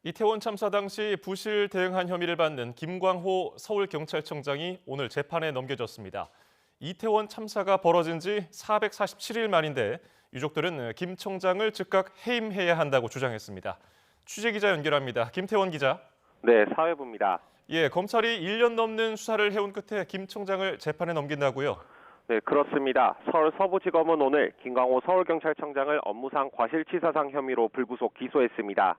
이태원 참사 당시 부실 대응한 혐의를 받는 김광호 서울경찰청장이 오늘 재판에 넘겨졌습니다. 이태원 참사가 벌어진 지 447일 만인데 유족들은 김 청장을 즉각 해임해야 한다고 주장했습니다. 취재기자 연결합니다. 김태원 기자. 네, 사회부입니다. 검찰이 1년 넘는 수사를 해온 끝에 김 청장을 재판에 넘긴다고요? 네, 그렇습니다. 서울 서부지검은 오늘 김광호 서울경찰청장을 업무상 과실치사상 혐의로 불구속 기소했습니다.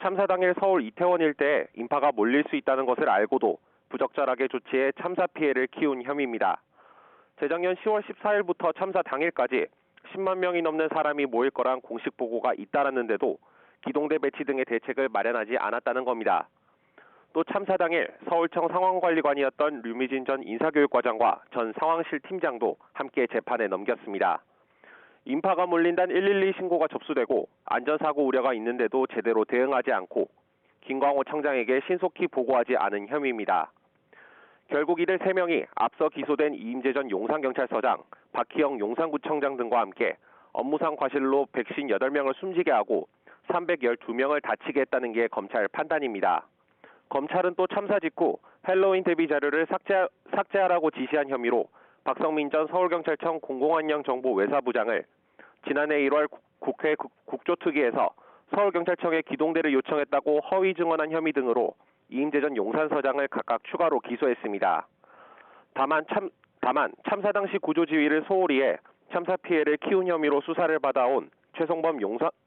참사 당일 서울 이태원 일대에 인파가 몰릴 수 있다는 것을 알고도 부적절하게 조치해 참사 피해를 키운 혐의입니다. 재작년 10월 14일부터 참사 당일까지 10만 명이 넘는 사람이 모일 거란 공식 보고가 잇따랐는데도 기동대 배치 등의 대책을 마련하지 않았다는 겁니다. 또 참사 당일 서울청 상황관리관이었던 류미진 전 인사교육과장과 전 상황실 팀장도 함께 재판에 넘겼습니다. 인파가 몰린다는 112 신고가 접수되고 안전사고 우려가 있는데도 제대로 대응하지 않고 김광호 청장에게 신속히 보고하지 않은 혐의입니다. 결국 이들 3명이 앞서 기소된 이임재 전 용산경찰서장, 박희영 용산구청장 등과 함께 업무상 과실로 158명을 숨지게 하고 312명을 다치게 했다는 게 검찰 판단입니다. 검찰은 또 참사 직후 헬로윈 대비 자료를 삭제하라고 지시한 혐의로 박성민 전 서울경찰청 공공안녕정보외사부장을 지난해 1월 국회 국조특위에서 서울경찰청에 기동대를 요청했다고 허위 증언한 혐의 등으로 이임재 전 용산서장을 각각 추가로 기소했습니다. 다만 참사 당시 구조지휘를 소홀히 해 참사 피해를 키운 혐의로 수사를 받아온 최성범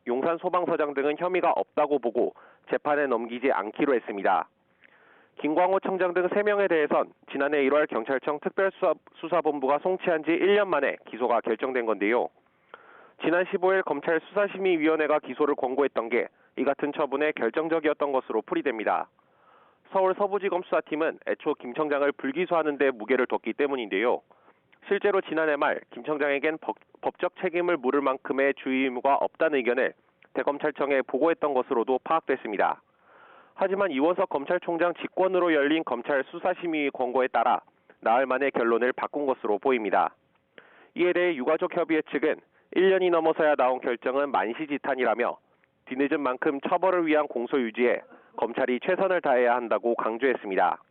용산소방서장 등은 혐의가 없다고 보고 재판에 넘기지 않기로 했습니다. 김광호 청장 등 3명에 대해선 지난해 1월 경찰청 특별수사본부가 송치한 지 1년 만에 기소가 결정된 건데요. 지난 15일 검찰 수사심의위원회가 기소를 권고했던 게 이 같은 처분에 결정적이었던 것으로 풀이됩니다. 서울 서부지검 수사팀은 애초 김 청장을 불기소하는 데 무게를 뒀기 때문인데요. 실제로 지난해 말 김 청장에겐 법적 책임을 물을 만큼의 주의 의무가 없다는 의견을 대검찰청에 보고했던 것으로도 파악됐습니다. 하지만 이원석 검찰총장 직권으로 열린 검찰 수사심의 권고에 따라 나흘 만에 결론을 바꾼 것으로 보입니다. 이에 대해 유가족협의회 측은 1년이 넘어서야 나온 결정은 만시지탄이라며 뒤늦은 만큼 처벌을 위한 공소 유지에 검찰이 최선을 다해야 한다고 강조했습니다.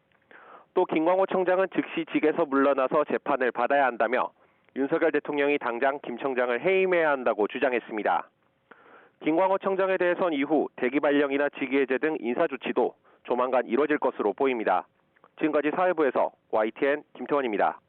또 김광호 청장은 즉시 직에서 물러나서 재판을 받아야 한다며 윤석열 대통령이 당장 김 청장을 해임해야 한다고 주장했습니다. 김광호 청장에 대해선 이후 대기 발령이나 직위해제 등 인사조치도 조만간 이뤄질 것으로 보입니다. 지금까지 사회부에서 YTN 김태원입니다.